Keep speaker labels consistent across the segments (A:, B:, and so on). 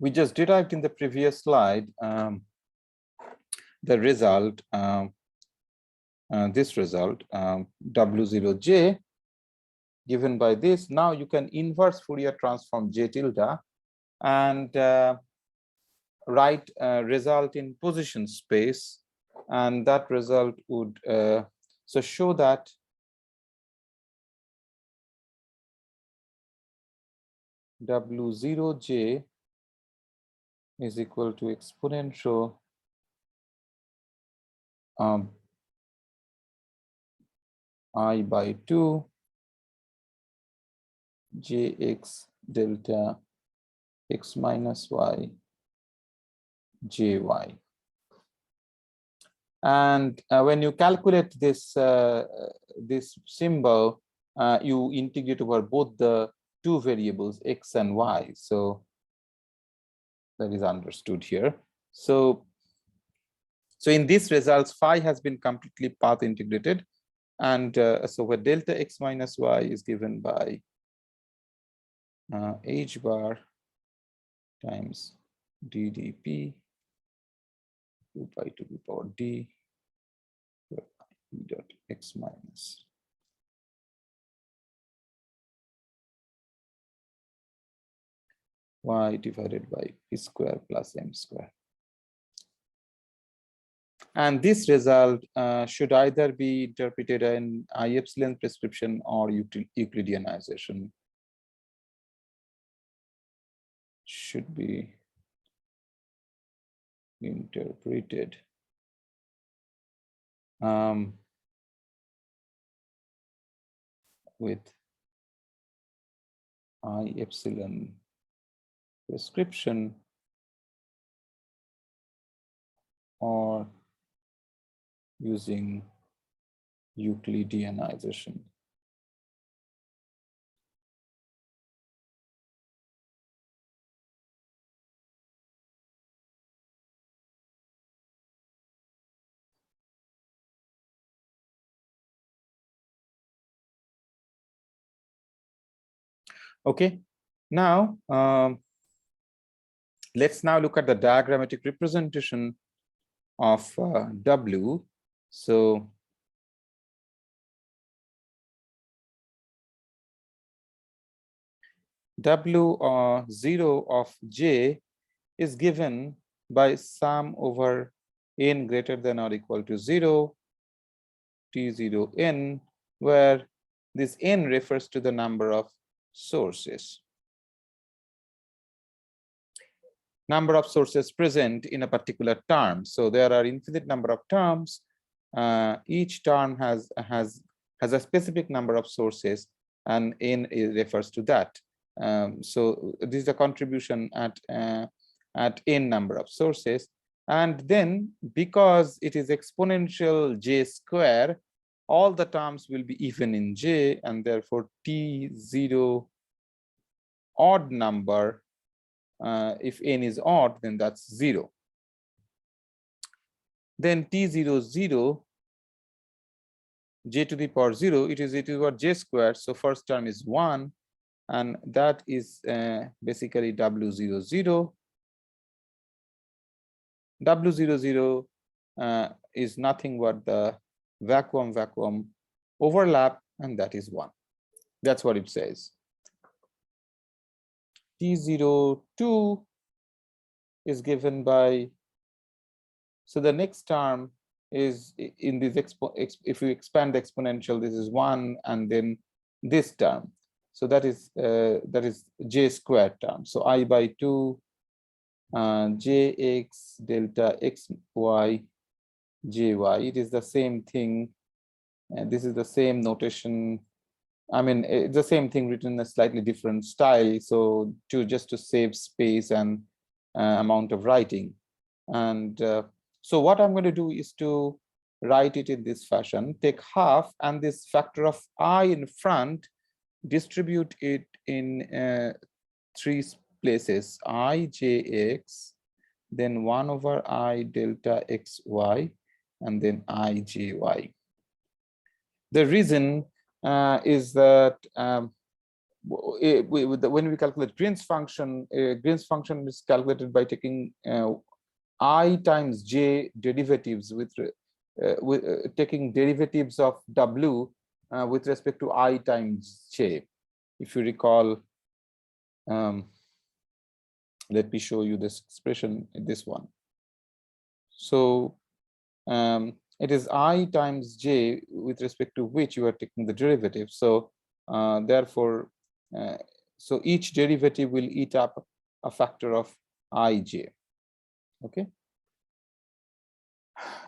A: we just derived in the previous slide the result, this result, W0J given by this. Now you can inverse Fourier transform J tilde and write a result in position space, and that result would so show that W0J is equal to exponential I by 2 Jx delta x minus y jy. And when you calculate this this symbol, you integrate over both the two variables x and y. So that is understood here. So in these results, phi has been completely path integrated, and so where delta x minus y is given by h bar times ddp 2 pi to the power d dot x minus y divided by p square plus m square. And this result should either be interpreted in I epsilon prescription or Euclideanization. Should be interpreted with I epsilon prescription or using Euclideanization. Okay, now let's now look at the diagrammatic representation of W. So W0 of J is given by sum over n greater than or equal to 0, T0 n, where this n refers to the number of sources. Number of sources present in a particular term. So there are infinite number of terms. Each term has a specific number of sources, and n refers to that. So this is a contribution at n number of sources, and then because it is exponential j square, all the terms will be even in j, and therefore T0 odd number, if n is odd, then that's 0. Then T0 0, j to the power 0, it is what j squared, so first term is 1, and that is basically W00. W00 is nothing but the vacuum overlap, and that is 1. That's what it says. T02 is given by, so the next term is in this if you expand the exponential, this is 1, and then this term, so that is j squared term. So I by 2 jx delta xy jy. It is the same thing, and this is the same notation. I mean, it's the same thing written in a slightly different style, so just to save space and amount of writing. And so what I'm going to do is to write it in this fashion: take half, and this factor of I in front, distribute it in 3 places: I jx, then 1 over I delta xy, and then I jy. The reason is that when we calculate Green's function is calculated by taking I times j derivatives with taking derivatives of w with respect to I times j. If you recall, let me show you this expression, this one. So it is I times j with respect to which you are taking the derivative. So therefore, so each derivative will eat up a factor of ij. Okay.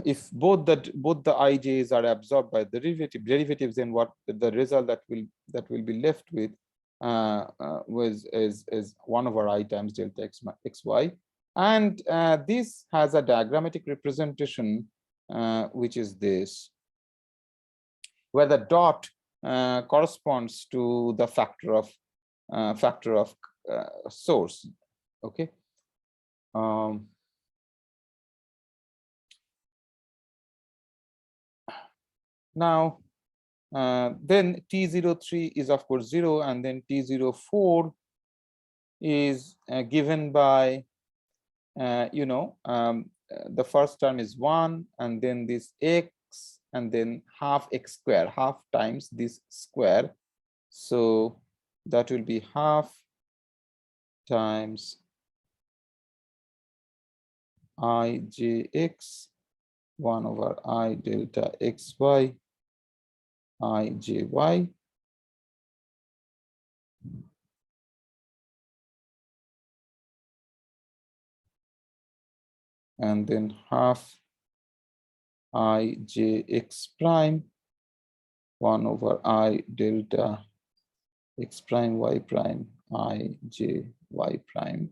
A: If both the ij's are absorbed by the derivatives, then what the result that will be left with is 1 over I times delta xy, and this has a diagrammatic representation which is this, where the dot corresponds to the factor of source. Okay. Now, then T03 is of course 0, and then T04 is given by, the first term is 1, and then this x, and then half x square, half times this square. So that will be half times ijx 1 over I delta xy ijy, and then half ijx prime 1 over I delta x prime y prime ijy prime.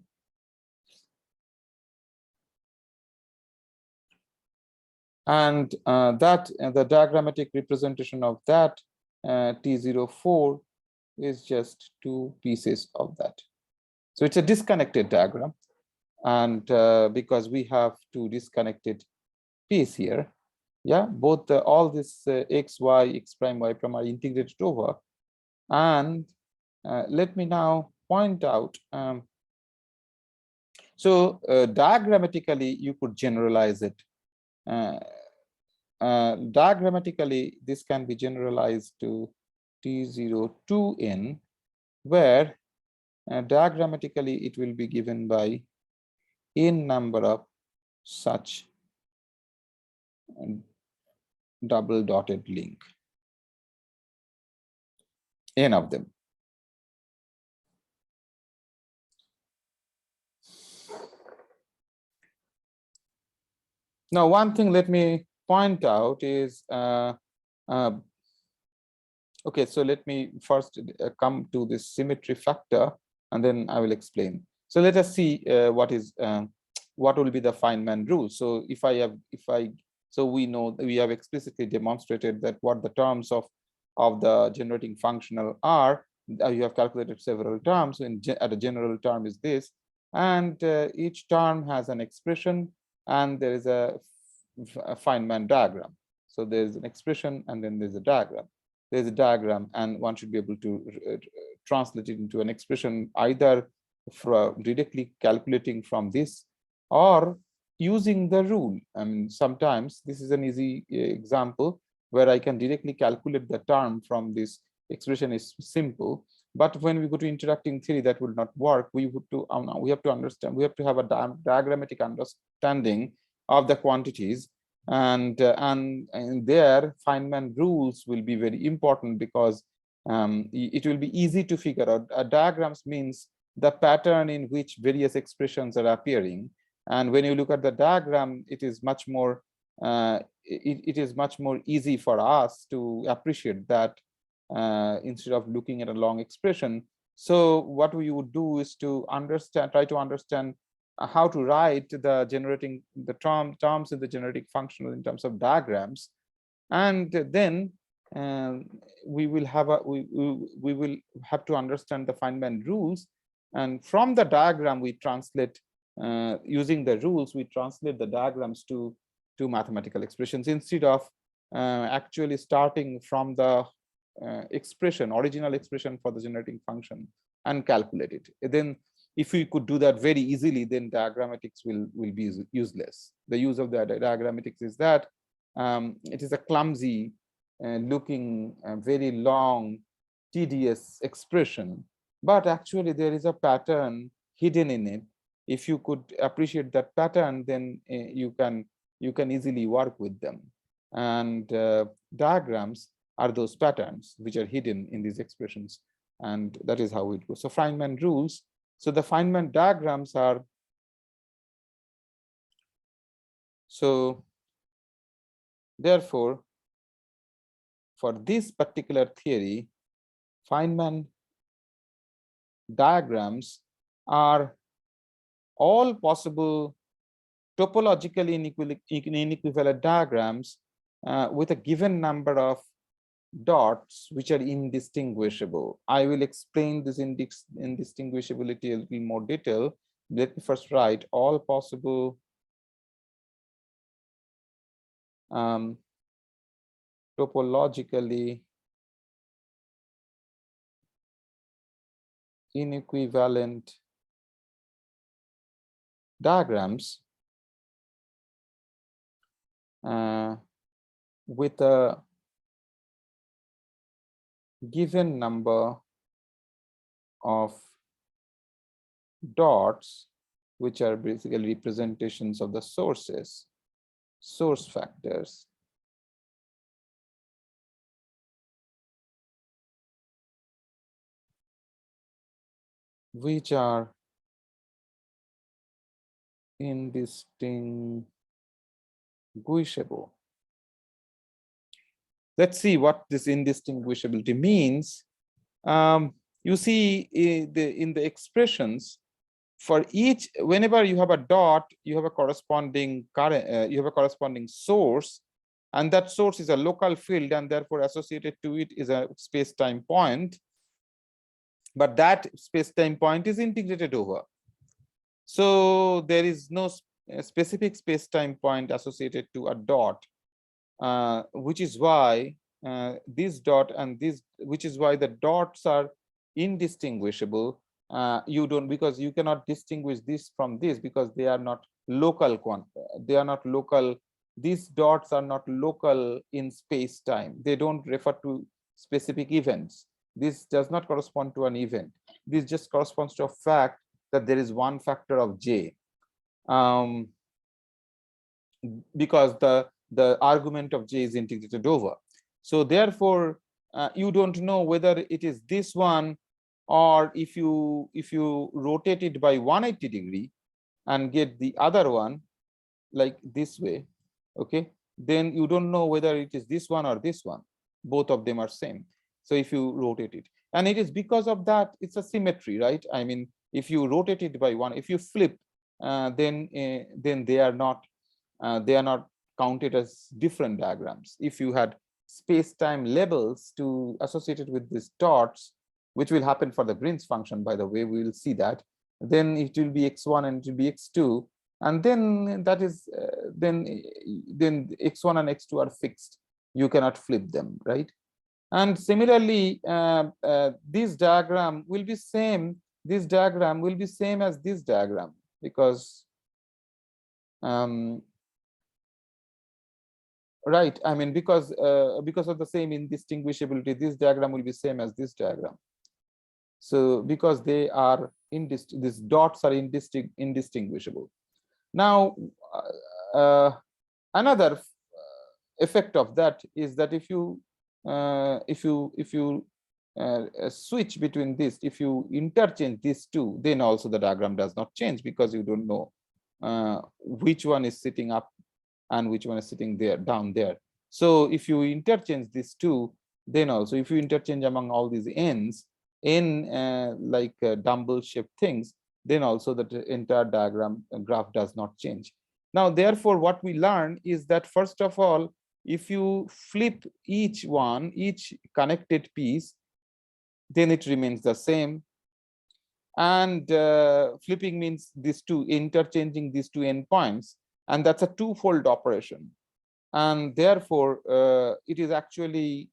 A: And the diagrammatic representation of that T04 is just 2 pieces of that. So it's a disconnected diagram, and because we have 2 disconnected pieces here, yeah, both all this x, y, x prime, y prime are integrated over. And let me now point out, so diagrammatically you could generalize it. Diagrammatically, this can be generalized to T02n, where diagrammatically it will be given by n number of such double dotted link, n of them. Now, one thing let me point out is, okay, so let me first come to this symmetry factor, and then I will explain. So let us see what will be the Feynman rule. So so we know that we have explicitly demonstrated that what the terms of the generating functional are. You have calculated several terms, and at a general term is this, and each term has an expression, and there is a Feynman diagram. So there is an expression, and then there's a diagram. There's a diagram, and one should be able to translate it into an expression, either from directly calculating from this or using the rule. I mean, sometimes this is an easy example where I can directly calculate the term from this expression is simple. But when we go to interacting theory, that will not work. We have to understand. We have to have a diagrammatic understanding of the quantities, and there Feynman rules will be very important, because it will be easy to figure out. Diagrams means the pattern in which various expressions are appearing, and when you look at the diagram, it is much more it is much more easy for us to appreciate that instead of looking at a long expression. So what we would do is to try to understand how to write the terms in the generating functional in terms of diagrams, and then we will have to understand the Feynman rules, and from the diagram we translate, using the rules, we translate the diagrams to mathematical expressions, instead of actually starting from the expression, original expression for the generating function and calculate it. Then if we could do that very easily, then diagrammatics will be useless. The use of the diagrammatics is that it is a clumsy looking very long tedious expression, but actually there is a pattern hidden in it. If you could appreciate that pattern, then you can easily work with them. And diagrams are those patterns which are hidden in these expressions, and that is how it goes. So Feynman rules. So the Feynman diagrams are, so therefore for this particular theory, Feynman diagrams are all possible topologically inequivalent diagrams with a given number of dots which are indistinguishable. I will explain this indistinguishability a little more detail. Let me first write all possible topologically inequivalent diagrams with a given number of dots, which are basically representations of the sources, source factors. Which are indistinguishable. Let's see what this indistinguishability means. You see in the expressions, for each, whenever you have a dot, you have a corresponding current, you have a corresponding source, and that source is a local field, and therefore associated to it is a space-time point. But that space-time point is integrated over. So there is no specific space-time point associated to a dot, which is why this dot and this, which is why the dots are indistinguishable. You don't, because you cannot distinguish this from this, because they are not local they are not local. These dots are not local in space-time. They don't refer to specific events. This does not correspond to an event. This just corresponds to a fact that there is one factor of j, because the argument of j is integrated over. So therefore you don't know whether it is this one, or if you rotate it by 180 degree and get the other one like this way, okay, then you don't know whether it is this one or this one. Both of them are same. So if you rotate it, and it is because of that, it's a symmetry, right? I mean, if you rotate it by one, if you flip, then they are not counted as different diagrams. If you had space-time labels to associated with these dots, which will happen for the Green's function, by the way, we will see that, then it will be x1 and it will be x2, and then that is then x1 and x2 are fixed. You cannot flip them, right? And similarly, this diagram will be same. This diagram will be same as this diagram, because right, I mean, because of the same indistinguishability, this diagram will be same as this diagram. So because they are these dots are indistinguishable. Now another effect of that is that if you switch between this, if you interchange these two, then also the diagram does not change, because you don't know which one is sitting up and which one is sitting there down there. So if you interchange these two, then also if you interchange among all these n's in like dumbbell shaped things, then also the entire diagram graph does not change. Now therefore what we learn is that, first of all, if you flip each connected piece, then it remains the same. And flipping means these two, interchanging these two endpoints, and that's a twofold operation. And therefore it is actually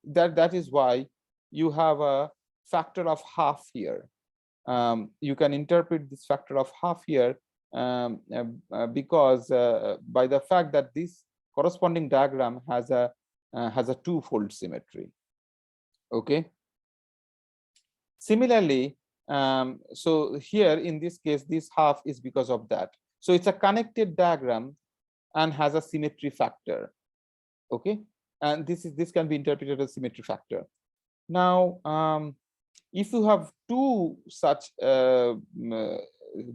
A: that is why you have a factor of half here. You can interpret this factor of half here because by the fact that this corresponding diagram has a twofold symmetry. Okay. Similarly, so here in this case, this half is because of that. So it's a connected diagram and has a symmetry factor. Okay, and this can be interpreted as symmetry factor. Now, if you have two such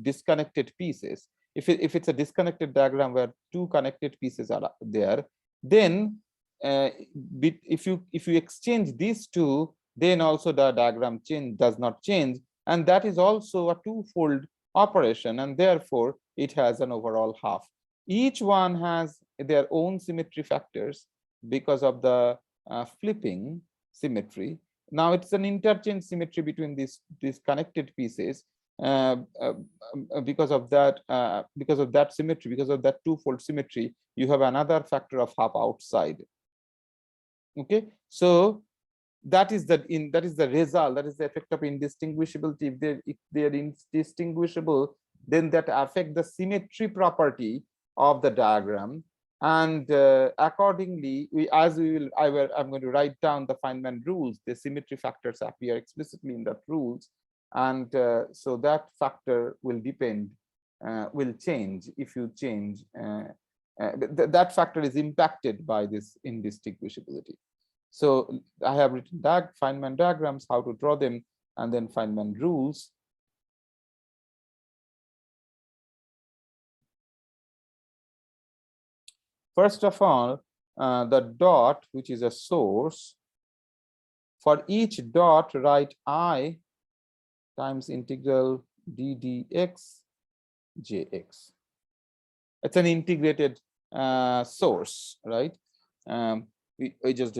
A: disconnected pieces, if it's a disconnected diagram where two connected pieces are there, then if you exchange these two, then also the diagram does not change, and that is also a twofold operation, and therefore it has an overall half. Each one has their own symmetry factors because of the flipping symmetry. Now it's an interchange symmetry between these connected pieces. Because of that symmetry, because of that twofold symmetry, you have another factor of half outside. Okay, so that is the result, that is the effect of indistinguishability. If they are indistinguishable, then that affect the symmetry property of the diagram, and accordingly I'm going to write down the Feynman rules. The symmetry factors appear explicitly in that rules, and so that factor will change if you change that factor is impacted by this indistinguishability. So I have written Feynman diagrams, how to draw them, and then Feynman rules. First of all, the dot, which is a source, for each dot write I times integral d dx jx. It's an integrated source, right? I just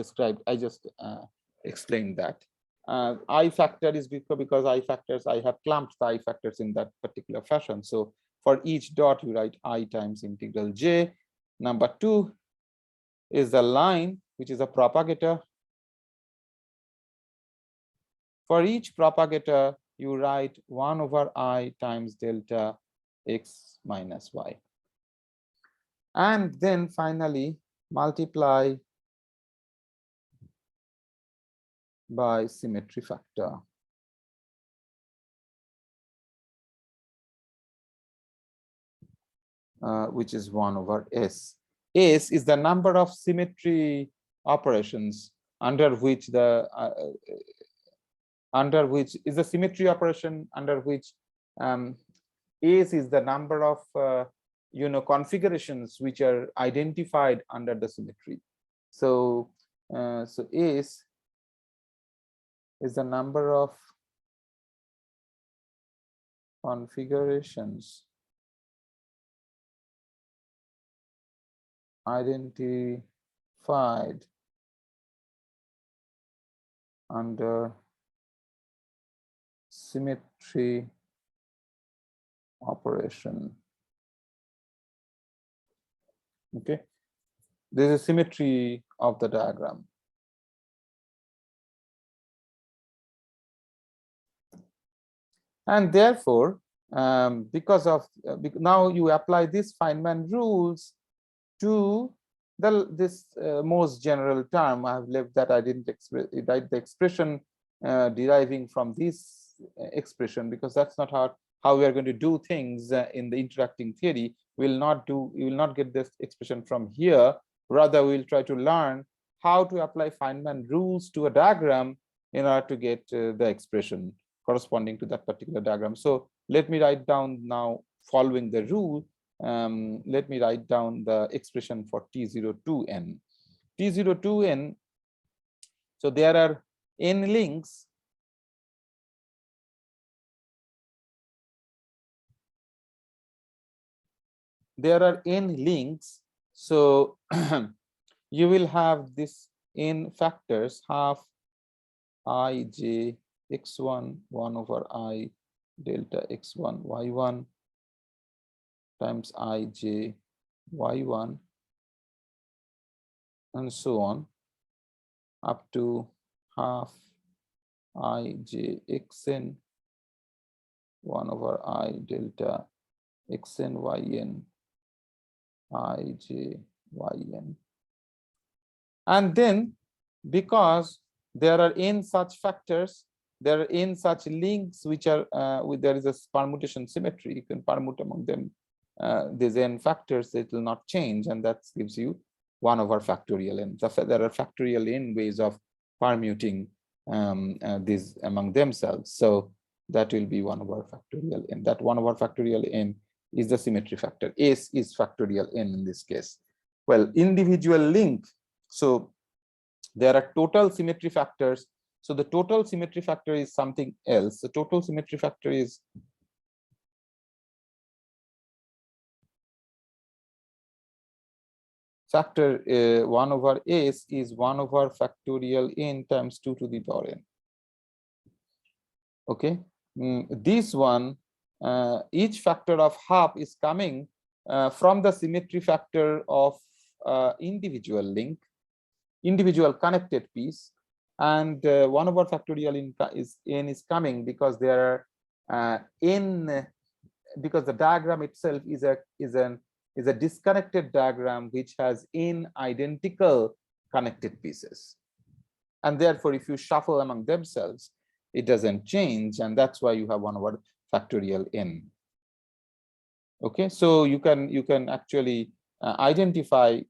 A: explained that. I factor is because I factors, I have clumped the I factors in that particular fashion. So for each dot, you write I times integral j. Number 2 is the line, which is a propagator. For each propagator, you write 1 over I times delta x minus y. And then finally, multiply by symmetry factor. Which is 1 over s. S is the number of symmetry operations under which the symmetry operation under which S is the number of configurations which are identified under the symmetry. So so S is the number of configurations identified under symmetry operation. Okay, this is symmetry of the diagram. And therefore, because of now you apply these Feynman rules to this most general term. I have left that I didn't write the expression deriving from this expression, because that's not how we are going to do things in the interacting theory. You will not get this expression from here. Rather, we will try to learn how to apply Feynman rules to a diagram in order to get the expression corresponding to that particular diagram. So let me write down now, following the rule. Let me write down the expression for T02n. T02n, so there are n links. There are n links, so you will have this n factors, half I j x1 1 over I delta x1 y1 times I j y1 and so on, up to half I j xn 1 over I delta xn yn I j yn. And then because there are n such factors, there are n such links which are there is a permutation symmetry, you can permute among them these n factors, it will not change, and that gives you 1 over factorial n. There are factorial n ways of permuting these among themselves, so that will be 1 over factorial n. That 1 over factorial n is the symmetry factor. S is factorial n in this case. Well, individual link, so there are total symmetry factors. So the total symmetry factor is something else. The total symmetry factor is factor 1 over S is 1 over factorial n times 2 to the power n. Okay, this one, each factor of half is coming from the symmetry factor of individual link, individual connected piece, and 1 over factorial n is coming because there are n, because the diagram itself is a disconnected diagram which has n identical connected pieces, and therefore if you shuffle among themselves it doesn't change, and that's why you have 1 over factorial n. Okay, so you can actually identify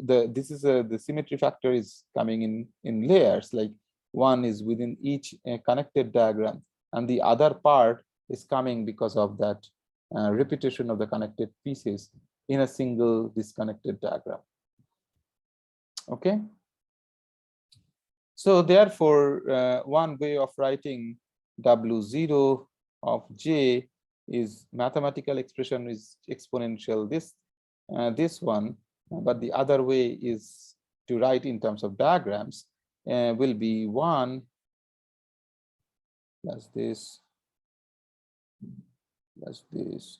A: the symmetry factor is coming in layers, like one is within each connected diagram and the other part is coming because of that repetition of the connected pieces in a single disconnected diagram. Okay, so therefore one way of writing W0 of j is mathematical expression is exponential this one, but the other way is to write in terms of diagrams will be 1 plus this plus this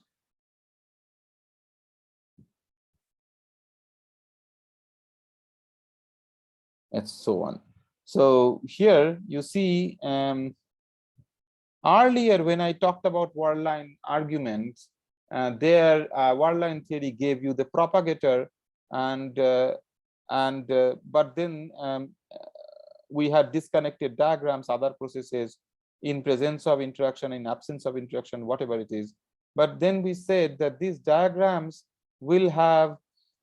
A: and so on. So here you see earlier when I talked about wordline arguments, there wordline theory gave you the propagator, and but then we had disconnected diagrams, other processes in presence of interaction, in absence of interaction, whatever it is. But then we said that these diagrams will have,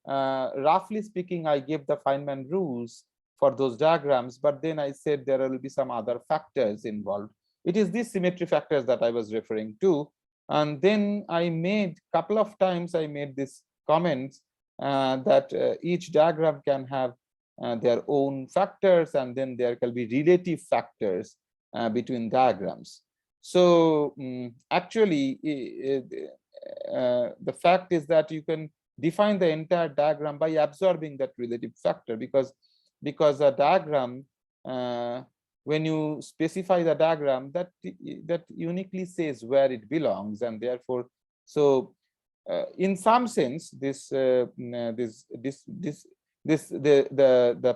A: roughly speaking, I gave the Feynman rules for those diagrams, but then I said there will be some other factors involved. It is these symmetry factors that I was referring to. And then I made couple of times I made this comments that each diagram can have their own factors, and then there can be relative factors between diagrams. So actually the fact is that you can define the entire diagram by absorbing that relative factor, because a diagram, when you specify the diagram, that uniquely says where it belongs, and therefore, so in some sense, the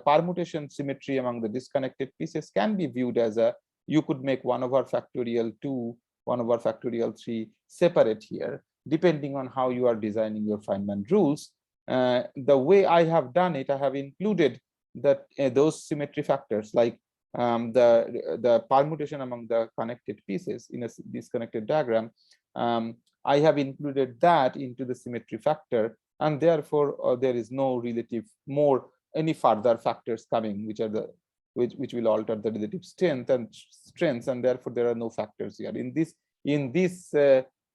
A: permutation symmetry among the disconnected pieces can be viewed as you could make 1 over factorial 2, 1 over factorial 3 separate here, depending on how you are designing your Feynman rules. The way I have done it, I have included that those symmetry factors, like the permutation among the connected pieces in a disconnected diagram, I have included that into the symmetry factor, and therefore there is no relative any further factors coming which are which will alter the relative strength and therefore there are no factors here in this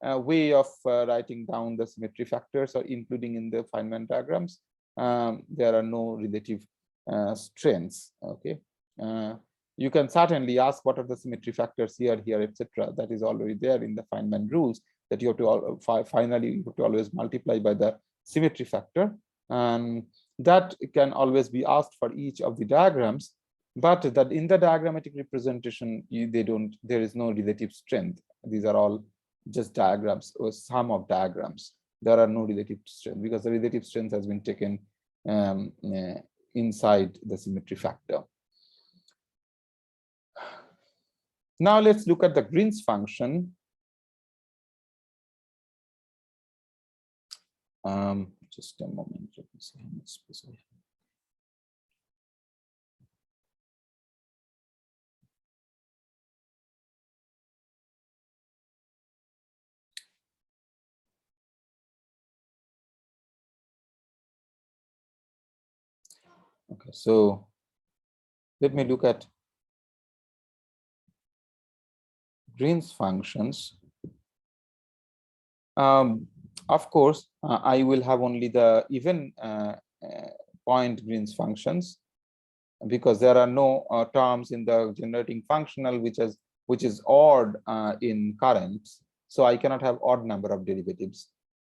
A: way of writing down the symmetry factors or including in the Feynman diagrams. There are no relative strengths. Okay, you can certainly ask what are the symmetry factors here, etc. That is already there in the Feynman rules, that you have to finally you have to always multiply by the symmetry factor, and that can always be asked for each of the diagrams, but that in the diagrammatic representation there is no relative strength. These are all just diagrams or sum of diagrams. There are no relative strength because the relative strength has been taken inside the symmetry factor. Now let's look at the Green's function. Just a moment. Let me see how much space I have. Okay, so let me look at Green's functions. Of course, I will have only the even point Green's functions, because there are no terms in the generating functional which is odd in currents. So I cannot have odd number of derivatives.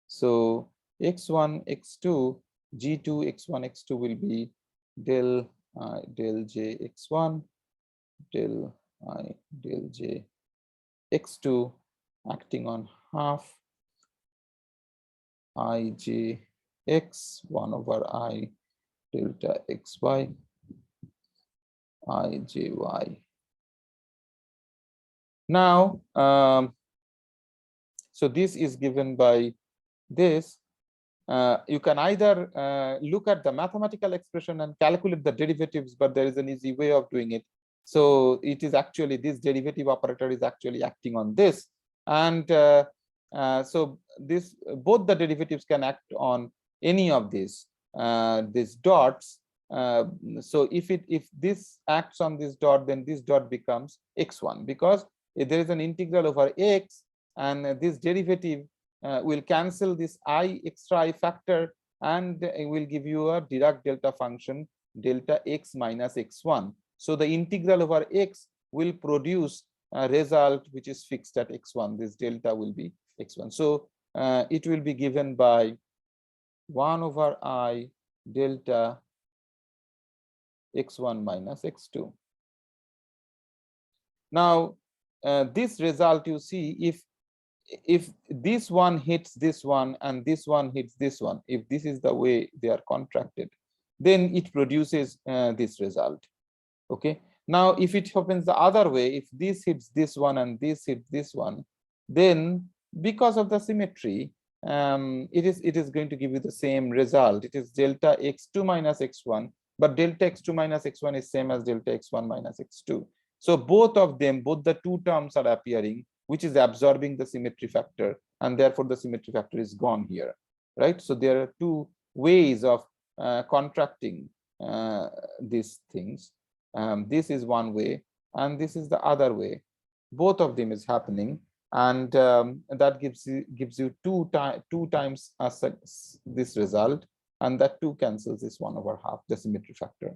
A: So x1, x2, g2, x1, x2 will be del j x1, del I, del j x2 acting on half I j x 1 over I delta xy I j y. Now, so this is given by this. You can either look at the mathematical expression and calculate the derivatives, but there is an easy way of doing it. So it is actually this derivative operator is actually acting on this, and so this both the derivatives can act on any of these dots. So if this acts on this dot, then this dot becomes x1, because if there is an integral over x, and this derivative will cancel this I extra I factor, and it will give you a Dirac delta function delta x minus x1. So the integral over x will produce a result which is fixed at x1. This delta will be x1. So it will be given by 1 over I delta x1 minus x2. Now this result, you see, if this one hits this one and this one hits this one, if this is the way they are contracted, then it produces this result. Okay, now if it happens the other way, if this hits this one and this hits this one, then because of the symmetry, it is going to give you the same result. It is delta x2 minus x1, but delta x2 minus x1 is same as delta x1 minus x2. So both of them, both the two terms are appearing, which is absorbing the symmetry factor, and therefore the symmetry factor is gone here, right? So there are two ways of contracting these things. This is one way, and this is the other way. Both of them is happening, and that gives you two times this result, and that 2 cancels this 1 over half, the symmetry factor.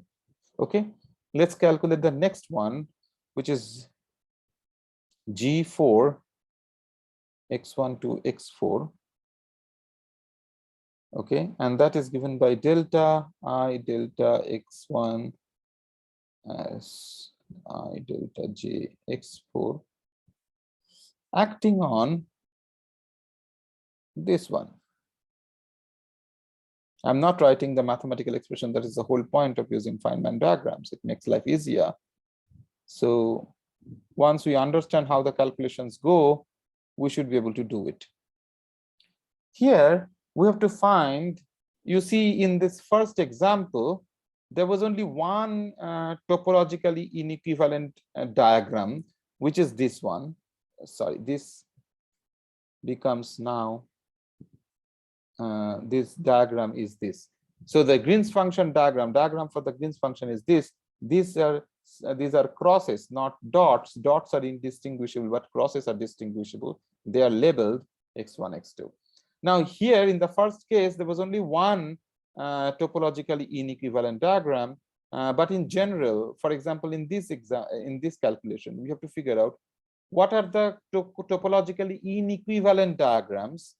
A: Okay, let's calculate the next one, which is G4 x1 to x4. Okay, and that is given by delta I delta x1 as I delta j x4 acting on this one. I'm not writing the mathematical expression. That is the whole point of using Feynman diagrams. It makes life easier. So once we understand how the calculations go, we should be able to do it. Here we have to find, you see, in this first example, there was only one topologically inequivalent diagram, which is this one. Sorry, this becomes now this diagram is this. So the Green's function diagram for the Green's function is this. These are crosses, not dots. Dots are indistinguishable, but crosses are distinguishable. They are labeled x1, x2. Now here in the first case, there was only one topologically inequivalent diagram, but in general, for example, in this calculation, we have to figure out what are the topologically inequivalent diagrams.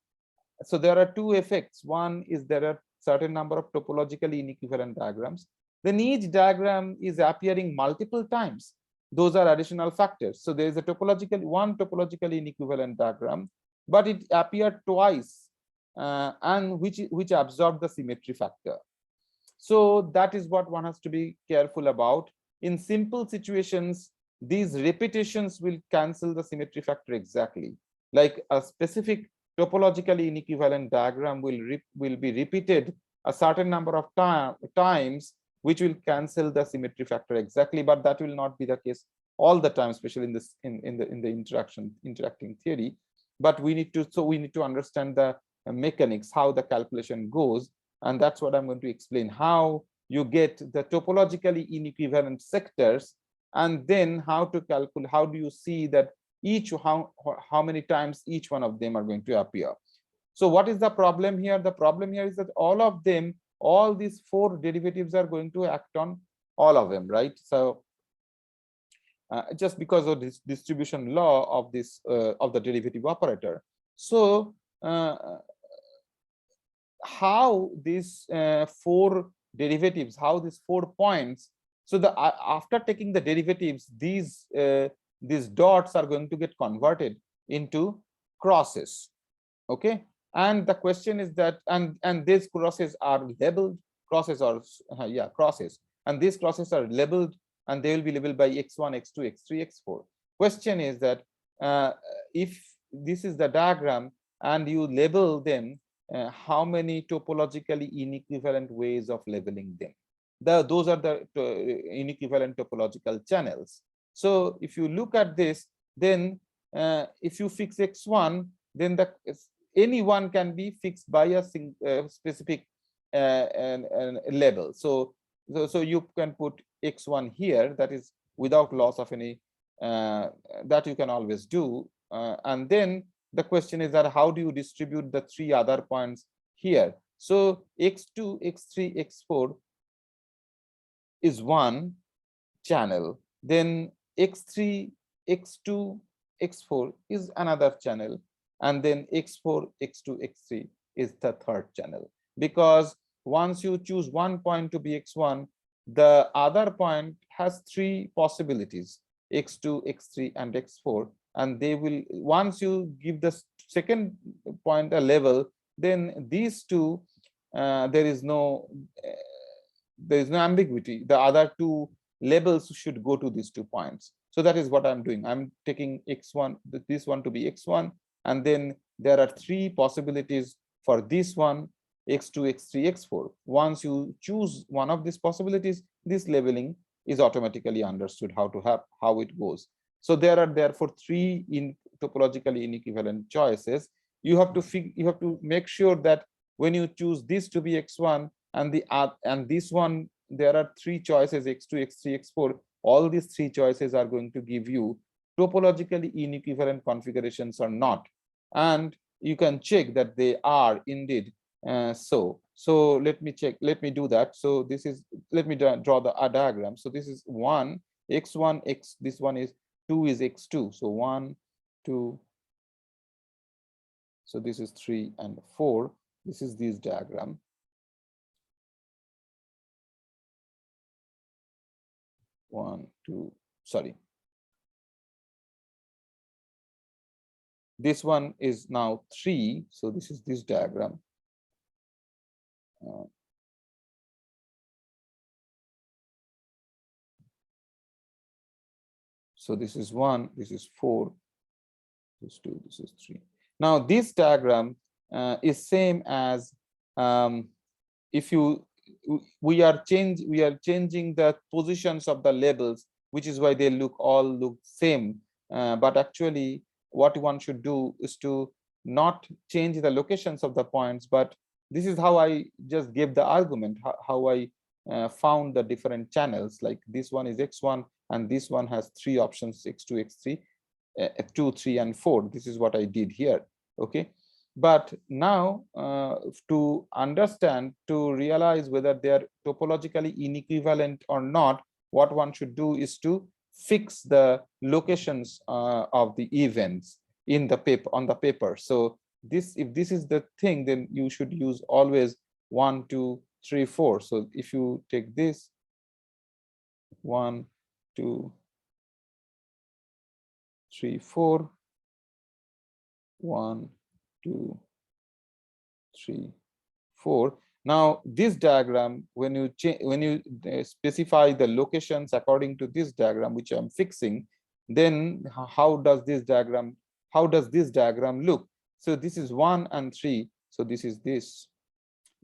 A: So there are two effects. One is there are certain number of topologically inequivalent diagrams. Then each diagram is appearing multiple times. Those are additional factors. So there is one topologically inequivalent diagram, but it appeared twice, and which absorb the symmetry factor. So that is what one has to be careful about. In simple situations, these repetitions will cancel the symmetry factor exactly. Like a specific topologically inequivalent diagram will be repeated a certain number of times, which will cancel the symmetry factor exactly, but that will not be the case all the time, especially in this in the interacting theory. But we need to understand the mechanics, how the calculation goes, and that's what I'm going to explain, how you get the topologically inequivalent sectors, and then how to calculate, how do you see that how many times each one of them are going to appear. So what is the problem here? The problem here is that all these four derivatives are going to act on all of them, right? So just because of this distribution law of this of the derivative operator. So how these four derivatives, how these 4 points, so the after taking the derivatives, these dots are going to get converted into crosses, okay? And the question is that, and these crosses are labeled crosses, or crosses, and these crosses are labeled, and they will be labeled by x1, x2, x3, x4. Question is that if this is the diagram and you label them, how many topologically inequivalent ways of labeling them? Those are the inequivalent topological channels. So if you look at this, then if you fix x1, then any one can be fixed by a specific label. So you can put x1 here, that is without loss of any, that you can always do. And then the question is that how do you distribute the 3 other points here? So x2, x3, x4 is one channel, then x3, x2, x4 is another channel, and then x4, x2, x3 is the third channel. Because once you choose one point to be x1, the other point has 3 possibilities, x2, x3, and x4, and they will, once you give the second point a label, then these two there is no ambiguity. The other 2 labels should go to these 2 points. So that is what I'm doing. I'm taking x1, this one to be x1, and then there are 3 possibilities for this one, x2, x3, x4. Once you choose one of these possibilities, this labeling is automatically understood how it goes. So there are therefore 3 topologically inequivalent choices. You have to make sure that when you choose this to be x1 and this one, there are 3 choices, x2, x3, x4. All these 3 choices are going to give you topologically inequivalent configurations or not, and you can check that they are indeed so let me check, let me do that. So this is, let me draw a diagram. So this is 1 x1 x, this one is 2 is x2, so 1 2, so this is 3 and 4. This is this diagram. 1 2, sorry, this one is now 3, so this is this diagram. So this is 1, this is 4, this is 2, this is 3. Now this diagram is same as if we are changing the positions of the labels, which is why they all look same. But actually, what one should do is to not change the locations of the points. But this is how I just gave the argument, how I found the different channels. Like this one is x1, and this one has 3 options, x2, x3, 2, 3, and 4. This is what I did here. Okay. But now to understand, to realize whether they are topologically inequivalent or not, what one should do is to fix the locations of the events in the paper, on the paper. So if this is the thing, then you should use always 1 2 3 4. So if you take this 1 2 3 4, 1 2 3 4. Now this diagram, when you specify the locations according to this diagram, which I'm fixing, then how does this diagram look? So this is 1 and 3. So this is this,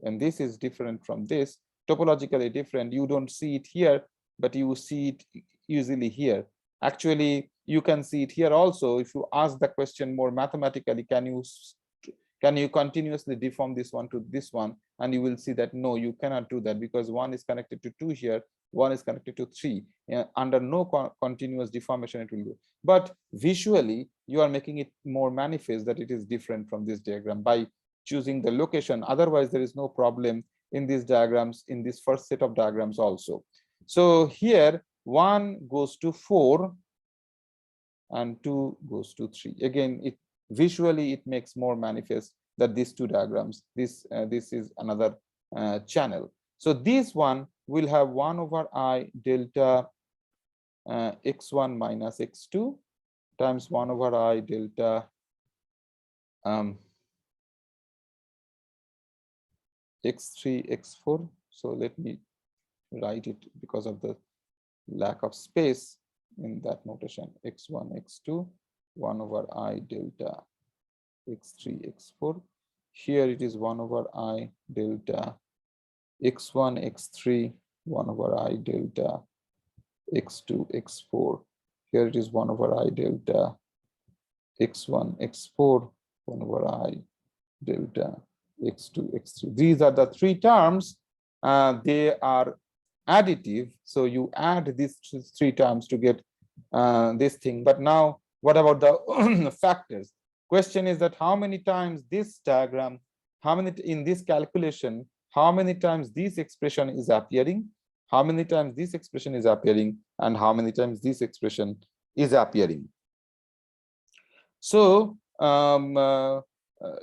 A: and this is different from this, topologically different. You don't see it here, but you see it usually here. Actually, you can see it here also. If you ask the question more mathematically, can you continuously deform this one to this one? And you will see that no, you cannot do that, because 1 is connected to 2 here, 1 is connected to 3. Under no continuous deformation it will go. But visually, you are making it more manifest that it is different from this diagram by choosing the location. Otherwise, there is no problem in these diagrams, in this first set of diagrams also. So here 1 goes to 4 and 2 goes to 3. Again, it visually it makes more manifest that these two diagrams, this is another channel. So this one will have 1 over I delta x1 minus x2 times 1 over I delta x3 x4. So let me write it because of the lack of space in that notation. x1 x2 1 over I delta x3 x4. Here it is 1 over I delta x1 x3 1 over I delta x2 x4. Here it is 1 over I delta x1 x4 1 over I delta x2 x3. These are the three terms. They are additive, so you add these three terms to get this thing. But now what about the factors? Question is that how many times this diagram, how many in this calculation, how many times this expression is appearing, how many times this expression is appearing, and how many times this expression is appearing. So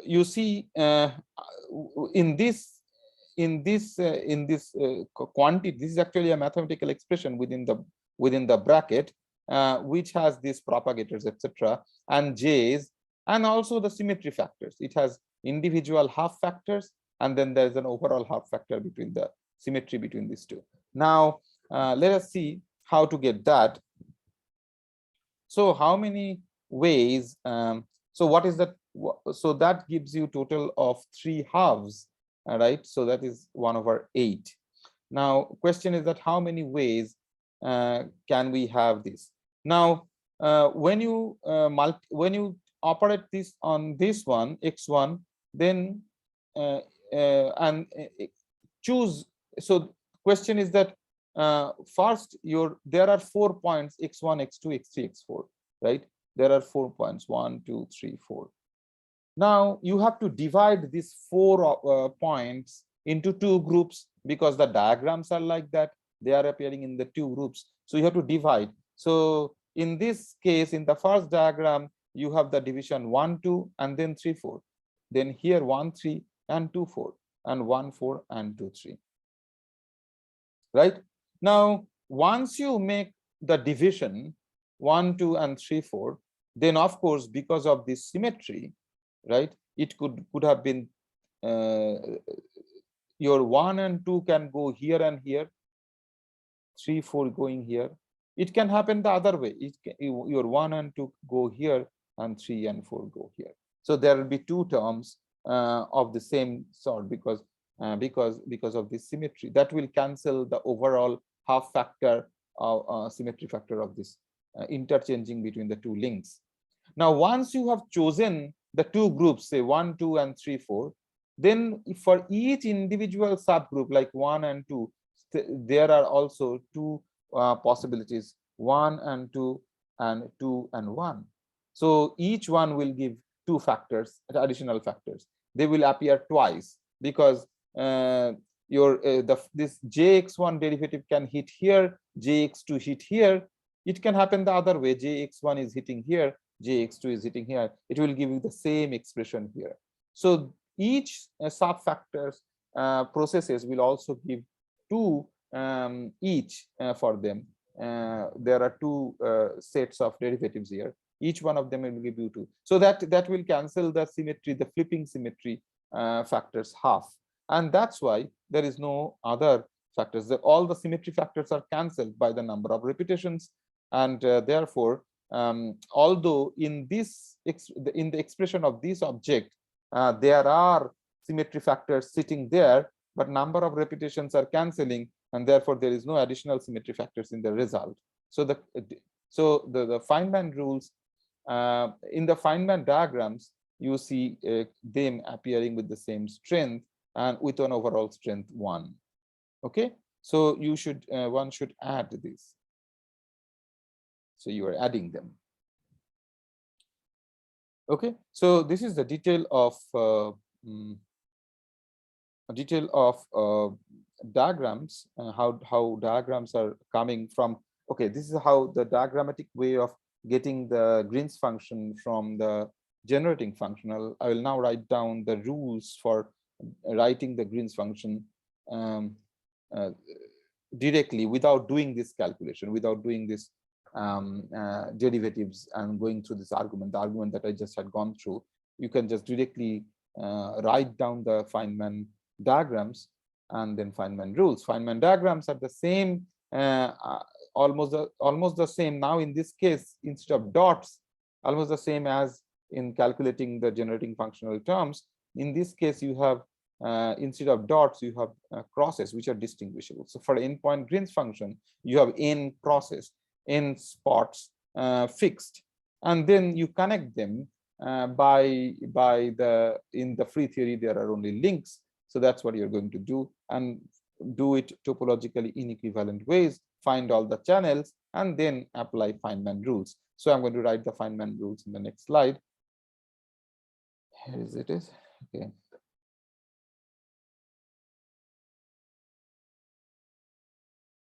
A: you see in this quantity, this is actually a mathematical expression within the bracket, which has these propagators, etc., and j's, and also the symmetry factors. It has individual half factors, and then there's an overall half factor between the symmetry between these two. Now let us see how to get that. So how many ways? So what is that? So that gives you total of 3 halves, right? So that is 1 over 8. Now question is that how many ways can we have this? Now when you operate this on this one x1, then choose. So question is that first there are 4 points x1 x2 x3 x4, right? There are 4 points, 1 2 3 4. Now you have to divide these 4 points into 2 groups, because the diagrams are like that, they are appearing in the 2 groups, so you have to divide. So in this case, in the first diagram, you have the division 1 2 and then 3 4, then here 1 3 and 2 4, and 1 4 and 2 3, right? Now once you make the division 1 2 and 3 4, then of course, because of this symmetry, right, it could have been your 1 and 2 can go here and here, 3 4 going here. It can happen the other way. Your 1 and 2 go here, and 3 and 4 go here. So there will be 2 terms of the same sort, because of this symmetry. That will cancel the overall half factor of symmetry factor of this interchanging between the 2 links. Now once you have chosen the 2 groups, say 1 2 and 3 4, then for each individual subgroup like 1 and 2, there are also 2 possibilities, 1 and 2 and 2 and 1. So each one will give 2 factors, additional factors. They will appear twice, because this jx1 derivative can hit here, jx2 hit here. It can happen the other way, jx1 is hitting here, jx2 is hitting here. It will give you the same expression here. So each sub factors processes will also give 2 each for them. There are 2 sets of derivatives here. Each one of them will give you 2. So that will cancel the symmetry, the flipping symmetry factors half. And that's why there is no other factors. All the symmetry factors are cancelled by the number of repetitions, and therefore although in this in the expression of this object there are symmetry factors sitting there, but number of repetitions are cancelling, and therefore there is no additional symmetry factors in the result. So the Feynman rules in the Feynman diagrams, you see them appearing with the same strength and with an overall strength 1. Okay, so you should one should add this. So you are adding them. Okay, so this is the detail of diagrams, how diagrams are coming from. Okay, this is how the diagrammatic way of getting the Green's function from the generating function. I will now write down the rules for writing the Green's function directly without doing this calculation, without doing this derivatives and going through this argument, the argument that I just had gone through. You can just directly write down the Feynman diagrams and then Feynman rules. Feynman diagrams are the same, almost the same now in this case, instead of dots, almost the same as in calculating the generating functional terms. In this case, you have instead of dots, you have crosses which are distinguishable. So for n-point Green's function, you have n crosses, n spots fixed, and then you connect them by the in the free theory there are only links. So that's what you're going to do, and do it topologically in equivalent ways, find all the channels, and then apply Feynman rules. So I'm going to write the Feynman rules in the next slide. Here it is. Okay.